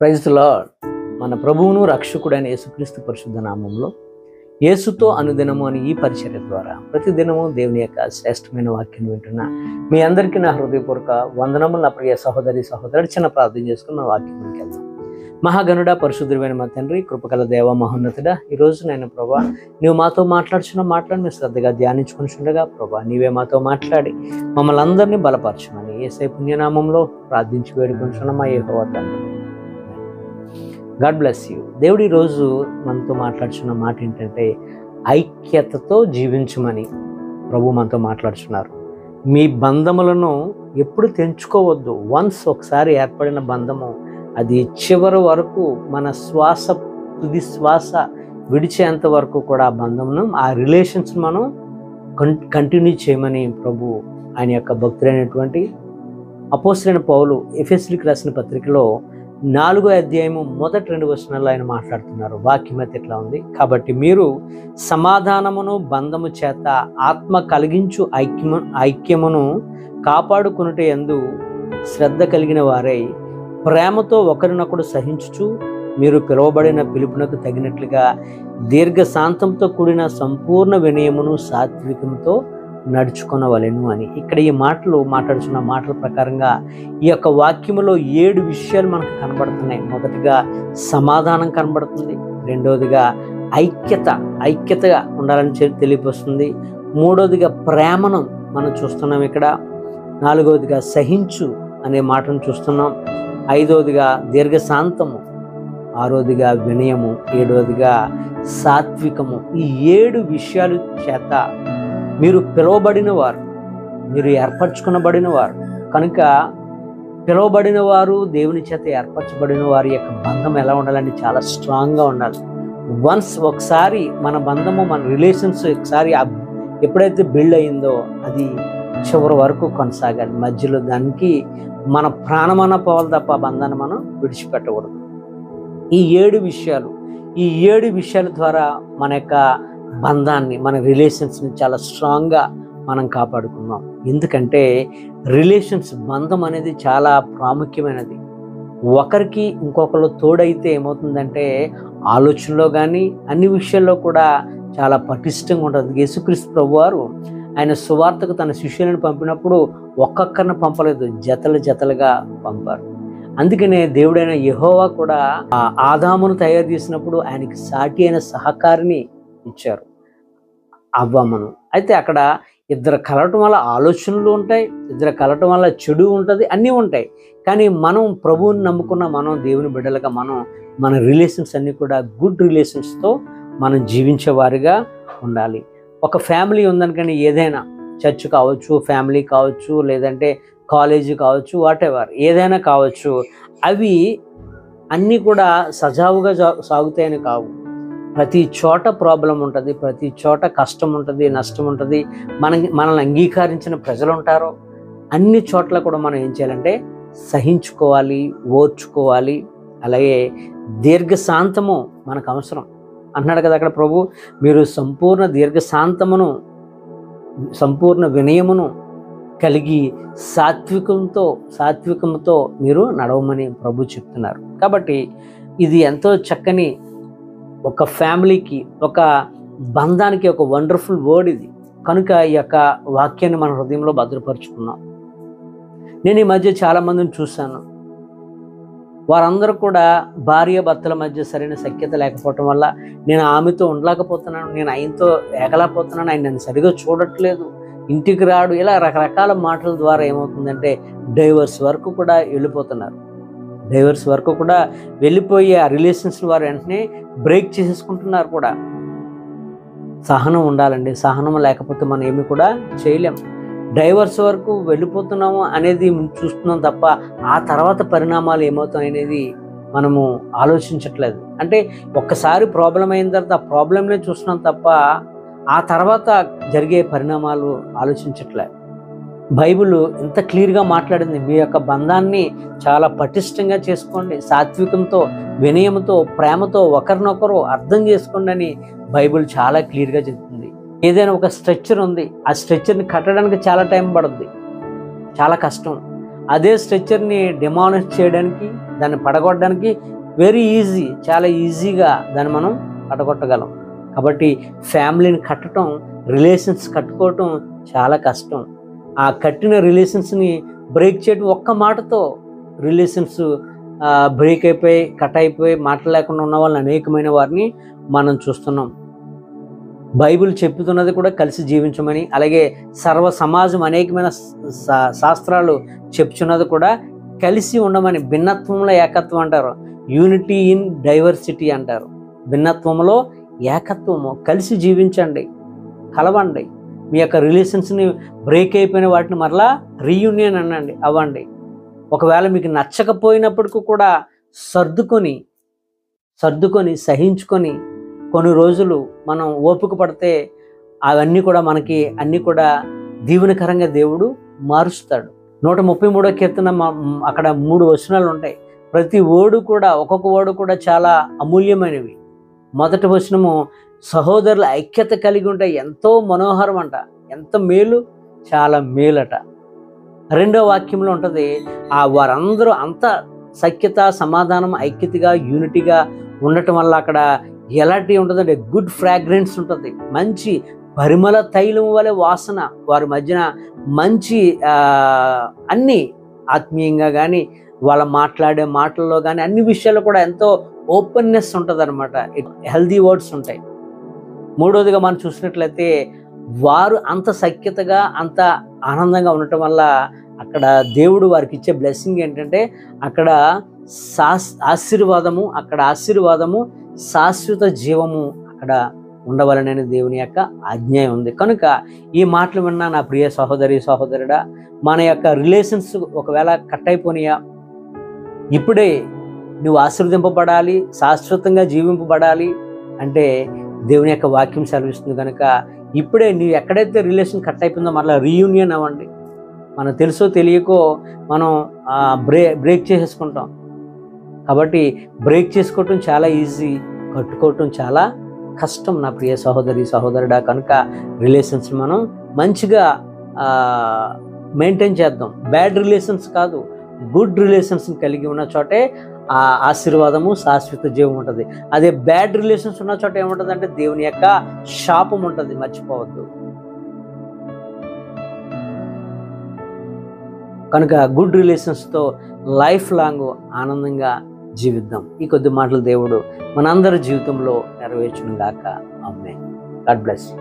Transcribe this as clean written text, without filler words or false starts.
Praise the lord. మన ప్రభువును రక్షకుడైన యేసుక్రీస్తు పరిశుద్ధ నామంలో యేసుతో అనుదినము అని ఈ పరిచర్య ద్వారా ప్రతిదినము దేవుని యొక్క శ్రేష్టమైన వాక్యం వింటున్న మీ అందరికీ నా హృదయపూర్వక వందనములు. నా ప్రియ సహోదరి సహోదరుడు చిన్న ప్రార్థన చేసుకుని మన వాక్యంలోకి వెళ్దాం. మహాగణుడ పరిశుద్ధుడైన మా తండ్రి, కృపగల దేవ మహోన్నతుడా, ఈరోజు నేను ప్రభా నువ్వు మాతో మాట్లాడుచున్న మాటలను మేము శ్రద్ధగా ధ్యానించుకుంటుండగా ప్రభా నీవే మాతో మాట్లాడి మమ్మల్ని అందరినీ బలపరచమని యేసయ్య పుణ్యనామంలో ప్రార్థించి వేడుకుంటున్న మా యెహోవా తండ్రి. God bless you. దేవుడు ఈరోజు మనతో మాట్లాడుచున్న మాట ఏంటంటే ఐక్యతతో జీవించమని ప్రభు మనతో మాట్లాడుచున్నారు. మీ బంధములను ఎప్పుడు తెంచుకోవద్దు. వన్స్ ఒకసారి ఏర్పడిన బంధము అది చివరి వరకు మన తుది శ్వాస విడిచేంత వరకు కూడా ఆ బంధమును, ఆ రిలేషన్స్ మనం కంటిన్యూ చేయమని ప్రభు ఆయన యొక్క భక్తులైనటువంటి అపోస్తలుడైన పౌలు ఎఫెసీయులకు రాసిన పత్రికలో 4వ అధ్యాయము మొదటి 2 వచనాల్లో ఆయన మాట్లాడుతున్నారు. వాక్యం అయితే ఇట్లా ఉంది: కాబట్టి మీరు సమాధానమును బంధము చేత ఆత్మ కలిగించు ఐక్యమును కాపాడుకొనుట యందు శ్రద్ధ కలిగిన వారై ప్రేమతో ఒకరినొకడు సహించుచు మీరు పిలువబడిన పిలుపునకు తగినట్లుగా దీర్ఘశాంతంతో కూడిన సంపూర్ణ వినయమును సాత్వికంతో నడుచుకొనవలెను అని. ఇక్కడ ఈ మాటలు మాట్లాడుతున్న మాటల ప్రకారంగా ఈ యొక్క వాక్యములో 7 విషయాలు మనకు కనబడుతున్నాయి. మొదటిగా సమాధానం కనబడుతుంది, రెండవదిగా ఐక్యతగా ఉండాలని తెలియపరుస్తుంది, మూడవదిగా ప్రేమను మనం చూస్తున్నాం ఇక్కడ, నాలుగవదిగా సహించు అనే మాటను చూస్తున్నాం, ఐదవదిగా దీర్ఘశాంతము, ఆరవదిగా వినయము, ఏడవదిగా సాత్వికము. ఈ 7 విషయాల చేత మీరు పిలువబడిన వారు, మీరు ఏర్పరచుకునబడిన వారు కనుక పిలువబడిన వారు, దేవుని చేత ఏర్పరచబడిన వారి యొక్క బంధం ఎలా ఉండాలంటే చాలా స్ట్రాంగ్గా ఉండాలి. ఒకసారి మన బంధము, మన రిలేషన్స్ ఒకసారి ఎప్పుడైతే బిల్డ్ అయిందో అది చివరి వరకు కొనసాగాలి. మధ్యలో దానికి మన ప్రాణమన్న పోవాలి తప్ప ఆ బంధాన్ని మనం విడిచిపెట్టకూడదు. ఈ 7 విషయాల ద్వారా మన యొక్క బంధాన్ని, మన రిలేషన్స్ని చాలా స్ట్రాంగ్గా మనం కాపాడుకున్నాం. ఎందుకంటే రిలేషన్స్, బంధం అనేది చాలా ప్రాముఖ్యమైనది. ఒకరికి ఇంకొకరు తోడైతే ఏమవుతుందంటే ఆలోచనలో కానీ అన్ని విషయాల్లో కూడా చాలా పటిష్టంగా ఉంటుంది. యేసుక్రీస్తు ప్రభువారు ఆయన సువార్తకు తన శిష్యులను పంపినప్పుడు ఒక్కొక్కరిని పంపలేదు, జతలుగా పంపారు. అందుకనే దేవుడైన యెహోవా కూడా ఆదామును తయారు చేసినప్పుడు ఆయనకి సాటి అయిన సహకారిని ఇచ్చారు, అవ్వమ్మను. అయితే అక్కడ ఇద్దరు కలవటం వల్ల ఆలోచనలు ఉంటాయి, ఇద్దరు కలవటం వల్ల చెడు ఉంటుంది, అన్నీ ఉంటాయి. కానీ మనం ప్రభువుని నమ్ముకున్న మనం దేవుని బిడ్డలుగా మన రిలేషన్స్ అన్నీ కూడా గుడ్ రిలేషన్స్తో మనం జీవించేవారిగా ఉండాలి. ఒక ఫ్యామిలీ ఉందనుకని, ఏదైనా చర్చ్ కావచ్చు, ఫ్యామిలీ కావచ్చు, లేదంటే కాలేజీ కావచ్చు, వాటెవర్ ఏదైనా కావచ్చు, అవి అన్నీ కూడా సజావుగా సాగుతాయని కావు. ప్రతి చోట ప్రాబ్లం ఉంటుంది, ప్రతి చోట కష్టం ఉంటుంది, నష్టం ఉంటుంది. మనల్ని అంగీకరించిన ప్రజలు ఉంటారు. అన్ని చోట్ల కూడా మనం ఏం చేయాలంటే సహించుకోవాలి, ఓర్చుకోవాలి. అలాగే దీర్ఘశాంతము మనకు అవసరం అంటున్నాడు కదా అక్కడ ప్రభు. మీరు సంపూర్ణ దీర్ఘశాంతమును, సంపూర్ణ వినయమును కలిగి సాత్వికంతో మీరు నడవమని ప్రభు చెప్తున్నారు. కాబట్టి ఇది ఎంతో చక్కని ఒక ఫ్యామిలీకి, ఒక బంధానికి ఒక వండర్ఫుల్ వర్డ్ ఇది. కనుక ఈ యొక్క వాక్యాన్ని మన హృదయంలో భద్రపరుచుకున్నాం. నేను ఈ మధ్య చాలామందిని చూశాను, వారందరూ కూడా భార్య భర్తల మధ్య సరైన సఖ్యత లేకపోవటం వల్ల నేను ఆమెతో ఉండలేకపోతున్నాను, నేను ఆయనతో ఏగలేకపోతున్నాను, ఆయన నన్ను సరిగా చూడట్లేదు, ఇంటికి రాడు, ఇలా రకరకాల మాటల ద్వారా ఏమవుతుందంటే డైవర్స్ వరకు కూడా వెళ్ళిపోతున్నారు. డైవర్స్ వరకు కూడా వెళ్ళిపోయి ఆ రిలేషన్స్ వారు వెంటనే బ్రేక్ చేసేసుకుంటున్నారు కూడా. సహనం ఉండాలండి, సహనం లేకపోతే మనం ఏమి కూడా చేయలేం. డైవర్స్ వరకు వెళ్ళిపోతున్నాము అనేది చూస్తున్నాం తప్ప ఆ తర్వాత పరిణామాలు ఏమవుతాయి అనేది మనము ఆలోచించట్లేదు. అంటే ఒక్కసారి ప్రాబ్లం అయిన తర్వాత ఆ ప్రాబ్లంనే చూస్తున్నాం తప్ప ఆ తర్వాత జరిగే పరిణామాలు ఆలోచించట్లేదు. బైబిల్ ఎంత క్లియర్గా మాట్లాడింది, మీ యొక్క బంధాన్ని చాలా పటిష్టంగా చేసుకోండి, సాత్వికంతో, వినయంతో, ప్రేమతో ఒకరినొకరు అర్థం చేసుకోండి అని బైబిల్ చాలా క్లియర్గా చెప్తుంది. ఏదైనా ఒక స్ట్రక్చర్ ఉంది, ఆ స్ట్రక్చర్ని కట్టడానికి చాలా టైం పడుతుంది, చాలా కష్టం. అదే స్ట్రక్చర్ని డిమాలిష్ చేయడానికి దాన్ని పడగొట్టడానికి వెరీ ఈజీ, చాలా ఈజీగా దాన్ని మనం పడగొట్టగలం. కాబట్టి ఫ్యామిలీని కట్టడం, రిలేషన్స్ కట్టుకోవటం చాలా కష్టం. ఆ కట్టిన రిలేషన్స్ని బ్రేక్ చేయడం ఒక్క మాటతో రిలేషన్స్ బ్రేక్ అయిపోయి, కట్ అయిపోయి, మాట్లాడలేకుండా ఉన్న వాళ్ళని అనేకమైన వారిని మనం చూస్తున్నాం. బైబిల్ చెప్తున్నది కూడా కలిసి జీవించమని, అలాగే సర్వ సమాజం అనేకమైన శాస్త్రాలు చెప్తున్నది కూడా కలిసి ఉండమని. భిన్నత్వంలో ఏకత్వం అంటారు, యూనిటీ ఇన్ డైవర్సిటీ అంటారు. భిన్నత్వంలో ఏకత్వము, కలిసి జీవించండి, కలవండి. మీ యొక్క రిలేషన్స్ని బ్రేక్ అయిపోయిన వాటిని మరలా రీయూనియన్ అవ్వండి. ఒకవేళ మీకు నచ్చకపోయినప్పటికీ కూడా సర్దుకొని సహించుకొని కొన్ని రోజులు మనం ఓపిక పడితే అవన్నీ కూడా మనకి అన్నీ కూడా దీవెనకరంగా దేవుడు మారుస్తాడు. 133వ కీర్తన అక్కడ 3 వచనాలు ఉంటాయి. ప్రతి ఓడు కూడా, ఒక్కొక్క ఓడు కూడా చాలా అమూల్యమైనవి. మొదటి వచనము, సహోదరుల ఐక్యత కలిగి ఉంటే ఎంతో మనోహరం అంట, ఎంత మేలు, చాలా మేలట. రెండో వాక్యంలో ఉంటుంది, వారందరూ అంత సఖ్యత, సమాధానం, ఐక్యతగా, యూనిటీగా ఉండటం వల్ల అక్కడ ఎలాంటి ఉంటుందంటే గుడ్ ఫ్రాగ్రెన్స్ ఉంటుంది, మంచి పరిమళ తైలం వలె వాసన. వారి మధ్యన మంచి అన్నీ ఆత్మీయంగా కానీ, వాళ్ళ మాట్లాడే మాటల్లో కానీ, అన్ని విషయాల్లో కూడా ఎంతో ఓపెన్నెస్ ఉంటుంది అనమాట. హెల్దీ వర్డ్స్ ఉంటాయి. మూడోదిగా మనం చూసినట్లయితే వారు అంత సఖ్యతగా, అంత ఆనందంగా ఉండటం వల్ల అక్కడ దేవుడు వారికి ఇచ్చే బ్లెస్సింగ్ ఏంటంటే అక్కడ ఆశీర్వాదము, శాశ్వత జీవము అక్కడ ఉండవలనని దేవుని యొక్క ఆజ్ఞ ఉంది. కనుక ఈ మాటలు విన్నా నా ప్రియ సహోదరుడా, మన యొక్క రిలేషన్స్ ఒకవేళ కట్ అయిపోయినాయా, ఇప్పుడే నువ్వు ఆశీర్వదింపబడాలి, శాశ్వతంగా జీవింపబడాలి అంటే దేవుని యొక్క వాక్యం సెలవిస్తుంది. కనుక ఇప్పుడే నువ్వు ఎక్కడైతే రిలేషన్ కట్ అయిపోయిందో మరలా రీయూనియన్ అవ్వండి. మనకు తెలుసో తెలియకో మనం బ్రేక్ చేసేసుకుంటాం. కాబట్టి బ్రేక్ చేసుకోవటం చాలా ఈజీ, కట్టుకోవటం చాలా కష్టం నా ప్రియ సహోదరుడా. కనుక రిలేషన్స్ మనం మంచిగా మెయింటైన్ చేద్దాం. బ్యాడ్ రిలేషన్స్ కాదు, గుడ్ రిలేషన్స్ కలిగి ఉన్న చోటే ఆ ఆశీర్వాదము, శాశ్వత జీవం ఉంటుంది. అదే బ్యాడ్ రిలేషన్స్ ఉన్న చోట ఏముంటుంది అంటే దేవుని యొక్క శాపం ఉంటుంది, మర్చిపోవద్దు. కనుక గుడ్ రిలేషన్స్తో లైఫ్ లాంగ్ ఆనందంగా జీవిద్దాం. ఈ కొద్ది మాటలు దేవుడు మనందరి జీవితంలో నెరవేర్చును గాక. ఆమేన్. God bless you.